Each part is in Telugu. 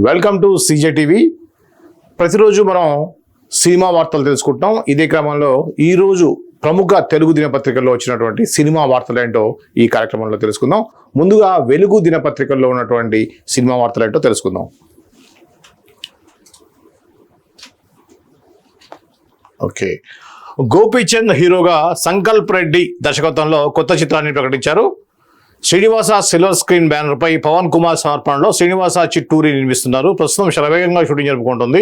Welcome to CJ TV. ప్రతిరోజు మనం సినిమా వార్తలు తెలుసుకుంటాం. ఇదే క్రమంలో ఈరోజు ప్రముఖ తెలుగు దినపత్రికల్లో వచ్చినటువంటి సినిమా వార్తలు ఏంటో ఈ కార్యక్రమంలో తెలుసుకుందాం. ముందుగా వెలుగు దినపత్రికల్లో ఉన్నటువంటి సినిమా వార్తలు ఏంటో తెలుసుకుందాం. ఓకే, గోపీచంద్ హీరోగా సంకల్ప్ రెడ్డి దర్శకత్వంలో కొత్త చిత్రాన్ని ప్రకటించారు. శ్రీనివాస సిల్వర్ స్క్రీన్ బ్యానర్ పై పవన్ కుమార్ సమర్పణలో శ్రీనివాస చిట్టూరి నిర్మిస్తున్నారు. ప్రస్తుతం శరవేగంగా షూటింగ్ జరుపుకుంటుంది.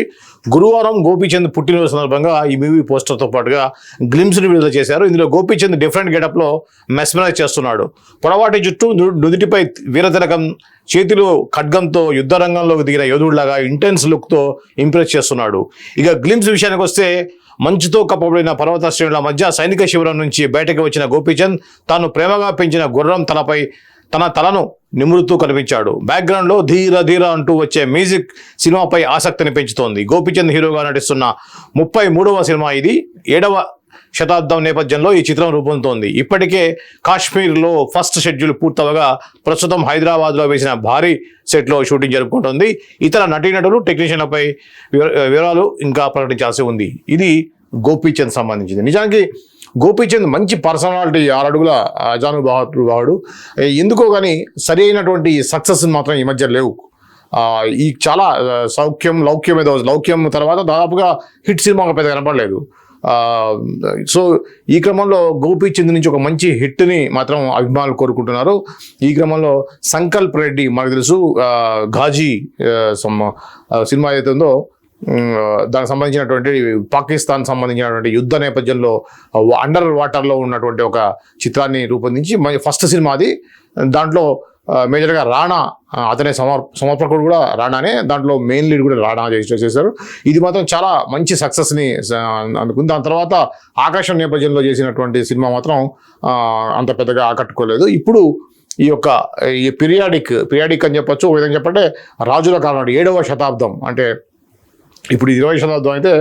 గురువారం గోపీచంద్ పుట్టినరోజు సందర్భంగా ఈ మూవీ పోస్టర్తో పాటుగా గ్లిమ్స్ని విడుదల చేశారు. ఇందులో గోపీచంద్ డిఫరెంట్ గెటప్లో మెస్మరైజ్ చేస్తున్నాడు. పొడవాటి జుట్టు, నుదుటిపై వీరతిలకం, చేతిలో ఖడ్గంతో యుద్ధ రంగంలోకి దిగిన యోధుడిలాగా ఇంటెన్స్ లుక్తో ఇంప్రెస్ చేస్తున్నాడు. ఇక గ్లిమ్స్ విషయానికి వస్తే, మంచుతో కప్పబడిన పర్వత శ్రేణుల మధ్య సైనిక శిబిరం నుంచి బయటకు వచ్చిన గోపీచంద్ తాను ప్రేమగా పెంచిన గుర్రం తలపై తన తలను నిమురుతూ కనిపించాడు. బ్యాక్గ్రౌండ్లో ధీర ధీర అంటూ వచ్చే మ్యూజిక్ సినిమాపై ఆసక్తిని పెంచుతోంది. గోపీచంద్ హీరోగా నటిస్తున్న 33వ సినిమా ఇది. 7వ శతాబ్దం నేపథ్యంలో ఈ చిత్రం రూపొందుతోంది. ఇప్పటికే కాశ్మీర్లో ఫస్ట్ షెడ్యూల్ పూర్తవగా ప్రస్తుతం హైదరాబాద్లో వేసిన భారీ సెట్లో షూటింగ్ జరుపుకుంటోంది. ఇతర నటీనటులు, టెక్నీషియన్లపై వివరాలు ఇంకా ప్రకటించాల్సి ఉంది. ఇది గోపీచంద్ సంబంధించింది. నిజానికి గోపీచంద్ మంచి పర్సనాలిటీ, 6 అడుగుల అజానుబాహుడు. ఎందుకో కానీ సరి అయినటువంటి సక్సెస్ మాత్రం ఈ మధ్య లేవు. ఈ చాలా లౌక్యం తర్వాత దాదాపుగా హిట్ సినిమా పెద్ద కనపడలేదు. సో ఈ క్రమంలో గోపీచంద్ నుంచి ఒక మంచి హిట్ని మాత్రం అభిమానులు కోరుకుంటున్నారు. ఈ క్రమంలో సంకల్ప్ రెడ్డి, మనకు తెలుసు ఘాజీ సినిమా ఏదైతే ఉందో దానికి సంబంధించినటువంటి పాకిస్తాన్ సంబంధించినటువంటి యుద్ధ నేపథ్యంలో అండర్ వాటర్లో ఉన్నటువంటి ఒక చిత్రాన్ని రూపొందించి ఫస్ట్ సినిమా అది. దాంట్లో మేజర్గా రాణా, అతనే సమర్పకుడు కూడా రాణానే, దాంట్లో మెయిన్ లీడ్ కూడా రాణా చేశారు. ఇది మాత్రం చాలా మంచి సక్సెస్ని అందుకుంది. దాని తర్వాత ఆకాశం నేపథ్యంలో చేసినటువంటి సినిమా మాత్రం అంత పెద్దగా ఆకట్టుకోలేదు. ఇప్పుడు ఈ పీరియాడిక్ అని చెప్పొచ్చు. ఒక విధంగా చెప్పంటే రాజుల కాలం, 7వ శతాబ్దం, అంటే ఇప్పుడు 20వ శతాబ్దం అయితే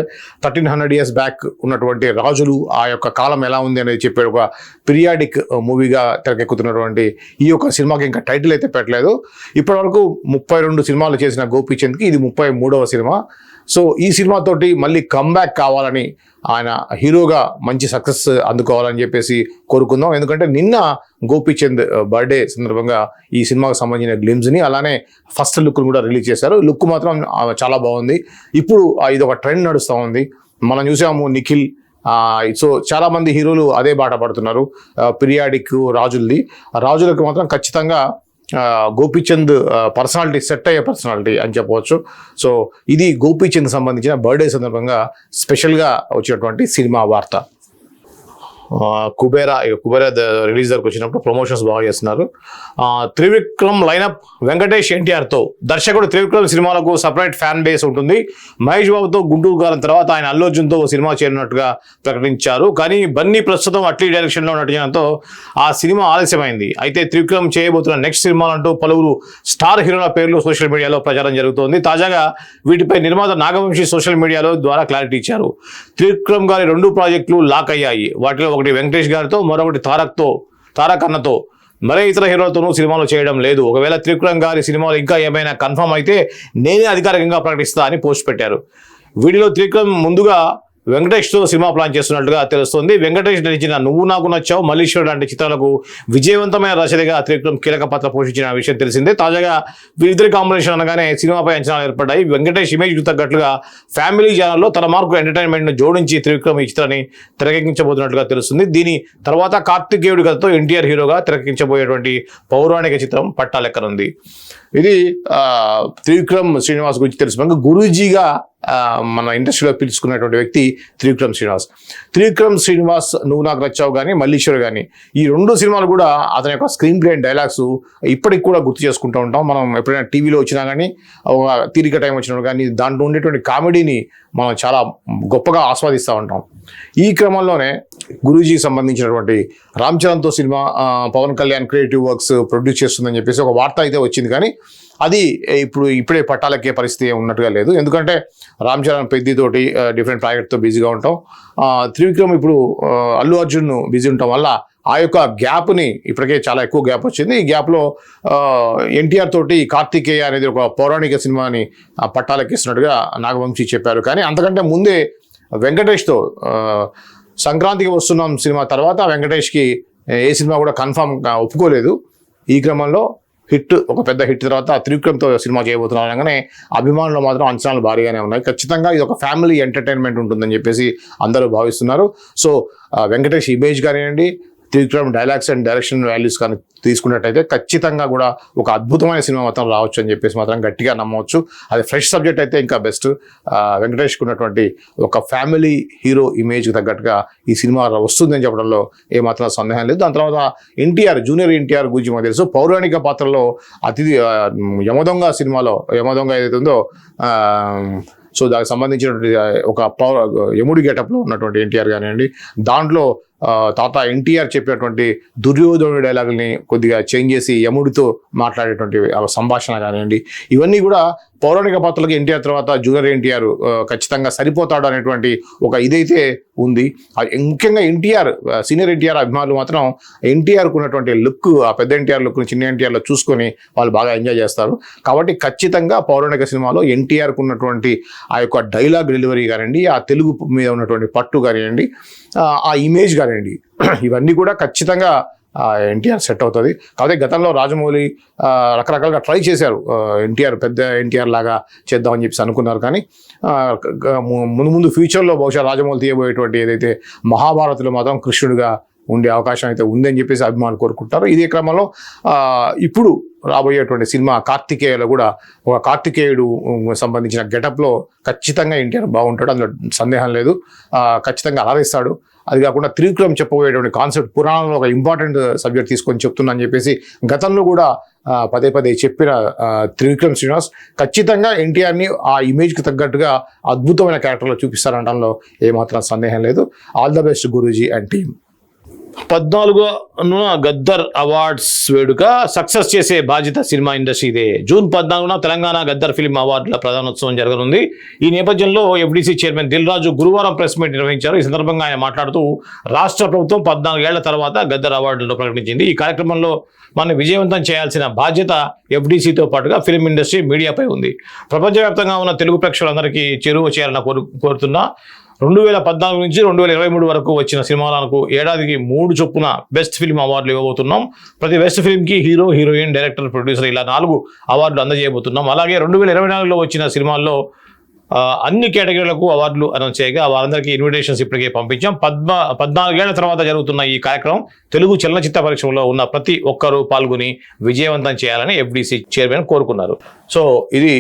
1300 years బ్యాక్ ఉన్నటువంటి రాజులు, ఆ యొక్క కాలం ఎలా ఉంది అనేది చెప్పే ఒక పీరియాడిక్ మూవీగా తెరకెక్కుతున్నటువంటి ఈ యొక్క సినిమాకి ఇంకా టైటిల్ అయితే పెట్టలేదు. ఇప్పటివరకు 32 సినిమాలు చేసిన గోపీచంద్కి ఇది 33వ సినిమా. సో ఈ సినిమాతోటి మళ్ళీ కంబ్యాక్ కావాలని, ఆయన హీరోగా మంచి సక్సెస్ అందుకోవాలని చెప్పేసి కోరుకుందాం. ఎందుకంటే నిన్న గోపీచంద్ బర్త్డే సందర్భంగా ఈ సినిమాకు సంబంధించిన గ్లిమ్స్ని, అలానే ఫస్ట్ లుక్ను కూడా రిలీజ్ చేశారు. లుక్ మాత్రం చాలా బాగుంది. ఇప్పుడు ఇది ఒక ట్రెండ్ నడుస్తూ ఉంది. మనం చూసాము నిఖిల్. సో చాలామంది హీరోలు అదే బాట పడుతున్నారు. పీరియాడిక్ రాజులకు మాత్రం ఖచ్చితంగా గోపీచంద్ పర్సనాలిటీ సెట్ అయ్యే పర్సనాలిటీ అని చెప్పవచ్చు. సో ఇది గోపీచంద్ సంబంధించిన బర్త్డే సందర్భంగా స్పెషల్గా వచ్చినటువంటి సినిమా వార్త. కుబేరా రిలీజ్ దగ్గరకు వచ్చినప్పుడు ప్రమోషన్స్ బాగా చేస్తున్నారు. త్రివిక్రమ్ లైనప్ వెంకటేష్ ఎన్టీఆర్తో. దర్శకుడు త్రివిక్రమ్ సినిమాలకు సపరేట్ ఫ్యాన్ బేస్ ఉంటుంది. మహేష్ బాబుతో గుంటూరు గారం తర్వాత ఆయన అల్లు అర్జున్తో సినిమా చేరినట్టుగా ప్రకటించారు. కానీ బన్నీ ప్రస్తుతం అట్లీ డైరెక్షన్లో నటించడంతో ఆ సినిమా ఆలస్యమైంది. అయితే త్రివిక్రమ్ చేయబోతున్న నెక్స్ట్ సినిమాలంటూ పలువురు స్టార్ హీరోల పేర్లు సోషల్ మీడియాలో ప్రచారం జరుగుతోంది. తాజాగా వీటిపై నిర్మాత నాగవంశీ సోషల్ మీడియాలో ద్వారా క్లారిటీ ఇచ్చారు. త్రివిక్రమ్ గారి 2 ప్రాజెక్టులు లాక్ అయ్యాయి. వాటిలో ఒకటి వెంకటేష్ గారితో, మరొకటి తారక్ అన్నతో. మరే ఇతర హీరోలతోనూ సినిమాలు చేయడం లేదు. ఒకవేళ త్రివిక్రమ్ గారి సినిమాలు ఇంకా ఏమైనా కన్ఫర్మ్ అయితే నేనే అధికారికంగా ప్రకటిస్తా అని పోస్ట్ పెట్టారు. వీడియోలో త్రివిక్రమ్ ముందుగా వెంకటేష్తో సినిమా ప్లాన్ చేస్తున్నట్టుగా తెలుస్తోంది. వెంకటేష్ నటించిన నువ్వు నాకు నచ్చావు, మల్లీశ్వర్ లాంటి చిత్రాలకు విజయవంతమైన రచయితగా త్రివిక్రమ్ కీలక పాత్ర పోషించిన విషయం తెలిసిందే. తాజాగా వీరిద్దరి కాంబినేషన్ అనగానే సినిమాపై అంచనాలు ఏర్పడ్డాయి. వెంకటేష్ ఇమేజ్కు తగ్గట్లుగా ఫ్యామిలీ జానర్లో తన మార్కు ఎంటర్టైన్మెంట్ను జోడించి త్రివిక్రమ్ ఈ చిత్రాన్ని తెరకెక్కించబోతున్నట్టుగా తెలుస్తుంది. దీని తర్వాత కార్తికేయుడి కథతో ఎన్టీఆర్ హీరోగా తెరకెక్కించబోయేటువంటి పౌరాణిక చిత్రం పట్టాలెక్కనుంది. ఇది త్రివిక్రమ్ శ్రీనివాస్ గురించి తెలుసు. గురూజీగా మన ఇండస్ట్రీలో పిలుచుకున్నటువంటి వ్యక్తి త్రివిక్రమ్ శ్రీనివాస్ నువ్వు నాకు నచ్చావు కానీ, మల్లీశ్వర్ కానీ, ఈ 2 సినిమాలు కూడా అతని యొక్క స్క్రీన్ ప్లే అండ్ డైలాగ్స్ ఇప్పటికి కూడా గుర్తు చేసుకుంటూ ఉంటాం. మనం ఎప్పుడైనా టీవీలో వచ్చినా కానీ, తీరిక టైం వచ్చినప్పుడు కానీ, దాంట్లో ఉండేటువంటి కామెడీని మనం చాలా గొప్పగా ఆస్వాదిస్తూ ఉంటాం. ఈ క్రమంలోనే గురూజీకి సంబంధించినటువంటి రామ్ చరణ్తో cinema Pawan Kalyan creative works produce చేస్తుందని చెప్పేసి ఒక వార్త అయితే వచ్చింది. కానీ అది ఇప్పుడే పట్టాలెక్కే పరిస్థితి ఉన్నట్టుగా లేదు. ఎందుకంటే రామ్ చరణ్ పెద్దితోటి డిఫరెంట్ ప్రాజెక్ట్తో బిజీగా ఉంటాం. త్రివిక్రమ్ ఇప్పుడు అల్లు అర్జున్ బిజీ ఉండటం వల్ల ఆ యొక్క గ్యాప్ని ఇప్పటికే చాలా ఎక్కువ గ్యాప్ వచ్చింది. ఈ గ్యాప్లో ఎన్టీఆర్ తోటి కార్తికేయ అనేది ఒక పౌరాణిక సినిమాని పట్టాలెక్కిస్తున్నట్టుగా నాగవంశీ చెప్పారు. కానీ అంతకంటే ముందే వెంకటేష్తో సంక్రాంతికి వస్తున్నాం సినిమా తర్వాత వెంకటేష్కి ఏ సినిమా కూడా కన్ఫామ్ ఒప్పుకోలేదు. ఈ క్రమంలో ఒక పెద్ద హిట్ తర్వాత త్రివిక్రమ్తో సినిమా చేయబోతున్నారు అనగానే అభిమానులు మాత్రం అంచనాలు భారీగానే ఉన్నాయి. ఖచ్చితంగా ఇది ఒక ఫ్యామిలీ ఎంటర్టైన్మెంట్ ఉంటుందని చెప్పేసి అందరూ భావిస్తున్నారు. సో వెంకటేష్ ఇమేజ్ కానివ్వండి, Trivikram dialogues and direction values కానీ తీసుకున్నట్టయితే ఖచ్చితంగా కూడా ఒక అద్భుతమైన సినిమా మాత్రం రావచ్చు అని చెప్పేసి మాత్రం గట్టిగా నమ్మవచ్చు. అది ఫ్రెష్ సబ్జెక్ట్ అయితే ఇంకా బెస్ట్. వెంకటేష్కి ఉన్నటువంటి ఒక ఫ్యామిలీ హీరో ఇమేజ్కి తగ్గట్టుగా ఈ సినిమా వస్తుందని చెప్పడంలో ఏమాత్రం సందేహం లేదు. దాని తర్వాత జూనియర్ ఎన్టీఆర్ గురించి మాకు తెలుసు. పౌరాణిక పాత్రలో యమదొంగ సినిమాలో యమదొంగ ఏదైతే ఉందో సో దానికి సంబంధించినటువంటి ఒక యముడి గెటప్లో ఉన్నటువంటి ఎన్టీఆర్ కానివ్వండి, దాంట్లో తాత ఎన్టీఆర్ చెప్పినటువంటి దుర్యోధనుడి డైలాగుల్ని కొద్దిగా చేంజ్ చేసి యముడితో మాట్లాడేటువంటి సంభాషణ కానివ్వండి, ఇవన్నీ కూడా పౌరాణిక పాత్రలకు ఎన్టీఆర్ తర్వాత జూనియర్ ఎన్టీఆర్ ఖచ్చితంగా సరిపోతాడు అనేటువంటి ఒక ఇదైతే ఉంది. ముఖ్యంగా సీనియర్ ఎన్టీఆర్ అభిమానులు మాత్రం ఎన్టీఆర్కు ఉన్నటువంటి లుక్, ఆ పెద్ద ఎన్టీఆర్ లుక్ని చిన్న ఎన్టీఆర్లో చూసుకొని వాళ్ళు బాగా ఎంజాయ్ చేస్తారు. కాబట్టి ఖచ్చితంగా పౌరాణిక సినిమాలో ఎన్టీఆర్కు ఉన్నటువంటి ఆ యొక్క డైలాగ్ డెలివరీ కానివ్వండి, ఆ తెలుగు మీద ఉన్నటువంటి పట్టు కానివ్వండి, ఆ ఇమేజ్ కానివ్వండి, ఇవన్నీ కూడా ఖచ్చితంగా ఎన్టీఆర్ సెట్ అవుతుంది. కాబట్టి గతంలో రాజమౌళి రకరకాలుగా ట్రై చేశారు, పెద్ద ఎన్టీఆర్ లాగా చేద్దామని చెప్పేసి అనుకున్నారు. కానీ ముందు ఫ్యూచర్లో బహుశా రాజమౌళి తీయబోయేటువంటి ఏదైతే మహాభారత్లో మాత్రం కృష్ణుడిగా ఉండే అవకాశం అయితే ఉందని చెప్పేసి అభిమానులు కోరుకుంటారు. ఇదే క్రమంలో ఇప్పుడు రాబోయేటువంటి సినిమా కార్తికేయలో కూడా ఒక కార్తికేయుడు సంబంధించిన గెటప్లో ఖచ్చితంగా ఎన్టీఆర్ బాగుంటాడు, అందులో సందేహం లేదు. ఖచ్చితంగా అలరిస్తాడు. అది కాకుండా త్రివిక్రమ్ చెప్పబోయేటువంటి కాన్సెప్ట్ పురాణంలో ఒక ఇంపార్టెంట్ సబ్జెక్ట్ తీసుకొని చెప్తున్నా అని చెప్పేసి గతంలో కూడా పదే చెప్పిన త్రివిక్రమ్ శ్రీనివాస్ ఖచ్చితంగా ఎన్టీఆర్ని ఆ ఇమేజ్కి తగ్గట్టుగా అద్భుతమైన క్యారెక్టర్లో చూపిస్తారనడంలో ఏమాత్రం సందేహం లేదు. All the best Guruji and team. 14వ గద్దర్ అవార్డ్స్ వేడుక సక్సెస్ చేసే బాధ్యత సినిమా ఇండస్ట్రీదే. జూన్ 14న తెలంగాణ గద్దర్ ఫిల్మ్ అవార్డుల ప్రధానోత్సవం జరగనుంది. ఈ నేపథ్యంలో ఎఫ్డీసీ చైర్మన్ దిల్ రాజు గురువారం ప్రెస్ మీట్ నిర్వహించారు. ఈ సందర్భంగా ఆయన మాట్లాడుతూ రాష్ట్ర ప్రభుత్వం 14 ఏళ్ల తర్వాత గద్దర్ అవార్డులను ప్రకటించింది. ఈ కార్యక్రమంలో మనం విజయవంతం చేయాల్సిన బాధ్యత ఎఫ్డీసీతో పాటుగా ఫిల్మ్ ఇండస్ట్రీ, మీడియాపై ఉంది. ప్రపంచవ్యాప్తంగా ఉన్న తెలుగు ప్రేక్షకులందరికీ చేరువ చేయాలని కోరుతున్నా 2014 నుంచి 2023 వరకు వచ్చిన సినిమాలకు ఏడాదికి 3 చొప్పున బెస్ట్ ఫిల్మ్ అవార్డులు ఇవ్వబోతున్నాం. ప్రతి బెస్ట్ ఫిల్మ్కి హీరో, హీరోయిన్, డైరెక్టర్, ప్రొడ్యూసర్ ఇలా 4 అవార్డులు అందజేయబోతున్నాం. అలాగే 2024లో వచ్చిన సినిమాల్లో అన్ని కేటగిరీలకు అవార్డులు అనౌన్స్ చేయగా వారందరికీ ఇన్విటేషన్స్ ఇప్పటికే పంపించాం. 14 ఏళ్ల తర్వాత జరుగుతున్న ఈ కార్యక్రమం తెలుగు చలనచిత్ర పరిశ్రమలో ఉన్న ప్రతి ఒక్కరూ పాల్గొని విజయవంతం చేయాలని ఎఫ్డీసీ చైర్మన్ కోరుకున్నారు. సో ఇది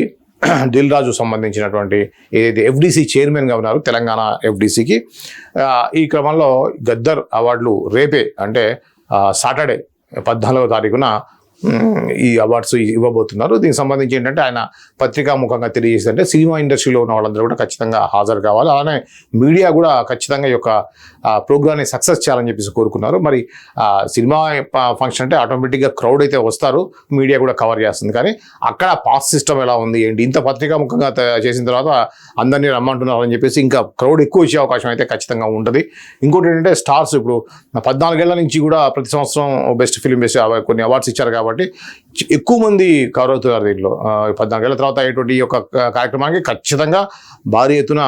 దిల్ రాజు సంబంధించినటువంటి ఏదైతే ఎఫ్డీసీ చైర్మన్గా ఉన్నారు తెలంగాణ ఎఫ్డీసీకి. ఈ క్రమంలో గద్దర్ అవార్డులు రేపే అంటే సాటర్డే 14వ తారీఖున ఈ అవార్డ్స్ ఇవ్వబోతున్నారు. దీనికి సంబంధించి ఏంటంటే ఆయన పత్రికాముఖంగా తెలియజేసిందంటే సినిమా ఇండస్ట్రీలో ఉన్న వాళ్ళందరూ కూడా ఖచ్చితంగా హాజరు కావాలి, అలానే మీడియా కూడా ఖచ్చితంగా ఈ యొక్క ప్రోగ్రామ్ని సక్సెస్ చేయాలని చెప్పేసి కోరుకున్నారు. మరి సినిమా ఫంక్షన్ అంటే ఆటోమేటిక్గా క్రౌడ్ అయితే వస్తారు, మీడియా కూడా కవర్ చేస్తుంది. కానీ అక్కడ పాస్ సిస్టమ్ ఎలా ఉంది ఏంటి, ఇంత పత్రికాముఖంగా చేసిన తర్వాత అందరినీ రమ్మంటున్నారు అని చెప్పేసి ఇంకా క్రౌడ్ ఎక్కువ వచ్చే అవకాశం అయితే ఖచ్చితంగా ఉంటుంది. ఇంకోటి ఏంటంటే స్టార్స్ ఇప్పుడు 14 ఏళ్ల నుంచి కూడా ప్రతి సంవత్సరం బెస్ట్ ఫిల్మ్ బెస్ట్ కొన్ని అవార్డ్స్ ఇచ్చారు కాబట్టి ఎక్కువ మంది కవర్ అవుతున్నారు. దీంట్లో 14 ఏళ్ల తర్వాత అయ్యేటువంటి ఈ యొక్క కార్యక్రమానికి ఖచ్చితంగా భారీ ఎత్తున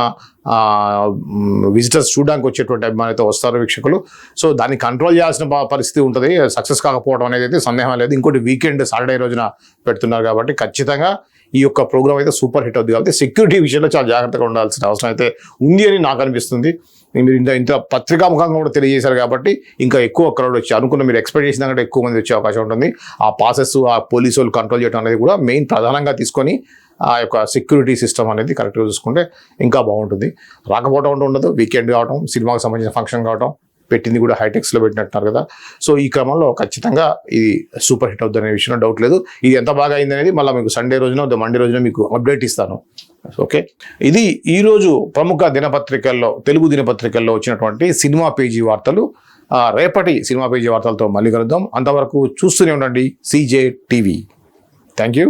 విజిటర్స్ చూడడానికి వచ్చేటువంటి అభిమానులతో వస్తారు వీక్షకులు. సో దాన్ని కంట్రోల్ చేయాల్సిన పరిస్థితి ఉంటుంది, సక్సెస్ కాకపోవడం అనేది అయితే సందేహం లేదు. ఇంకోటి వీకెండ్ సాటర్డే రోజున పెడుతున్నారు కాబట్టి ఖచ్చితంగా ఈ యొక్క ప్రోగ్రామ్ అయితే సూపర్ హిట్ అవుతుంది. కాబట్టి సెక్యూరిటీ విషయంలో చాలా జాగ్రత్తగా ఉండాల్సిన అవసరం అయితే ఉంది అని నాకు అనిపిస్తుంది. మీరు ఇంత పత్రికాముఖంగా కూడా తెలియజేశారు కాబట్టి ఇంకా ఎక్కువ క్రౌడ్ వచ్చి మీరు ఎక్స్పెక్ట్ చేసిన కంటే ఎక్కువ మంది వచ్చే అవకాశం ఉంటుంది. ఆ ప్రాసెస్ ఆ పోలీసు వాళ్ళు కంట్రోల్ చేయడం అనేది కూడా మెయిన్ ప్రధానంగా తీసుకొని ఆ యొక్క సెక్యూరిటీ సిస్టమ్ అనేది కరెక్ట్గా చూసుకుంటే ఇంకా బాగుంటుంది. రాకపోవడం ఉండదు, వీకెండ్ కావడం, సినిమాకి సంబంధించిన ఫంక్షన్ కావడం, పెట్టింది కూడా హైటెక్స్లో పెట్టినట్టున్నారు కదా. సో ఈ క్రమంలో ఖచ్చితంగా ఇది సూపర్ హిట్ అవుతుంది అనే విషయంలో డౌట్ లేదు. ఇది ఎంత బాగా అయింది అనేది మళ్ళీ మీకు సండే రోజున మండే రోజున మీకు అప్డేట్ ఇస్తాను. ఓకే, ఇది ఈరోజు ప్రముఖ దినపత్రికల్లో, తెలుగు దినపత్రికల్లో వచ్చినటువంటి సినిమా పేజీ వార్తలు. రేపటి సినిమా పేజీ వార్తలతో మళ్ళీ కలుద్దాం. అంతవరకు చూస్తూనే ఉండండి CJ TV. Thank you.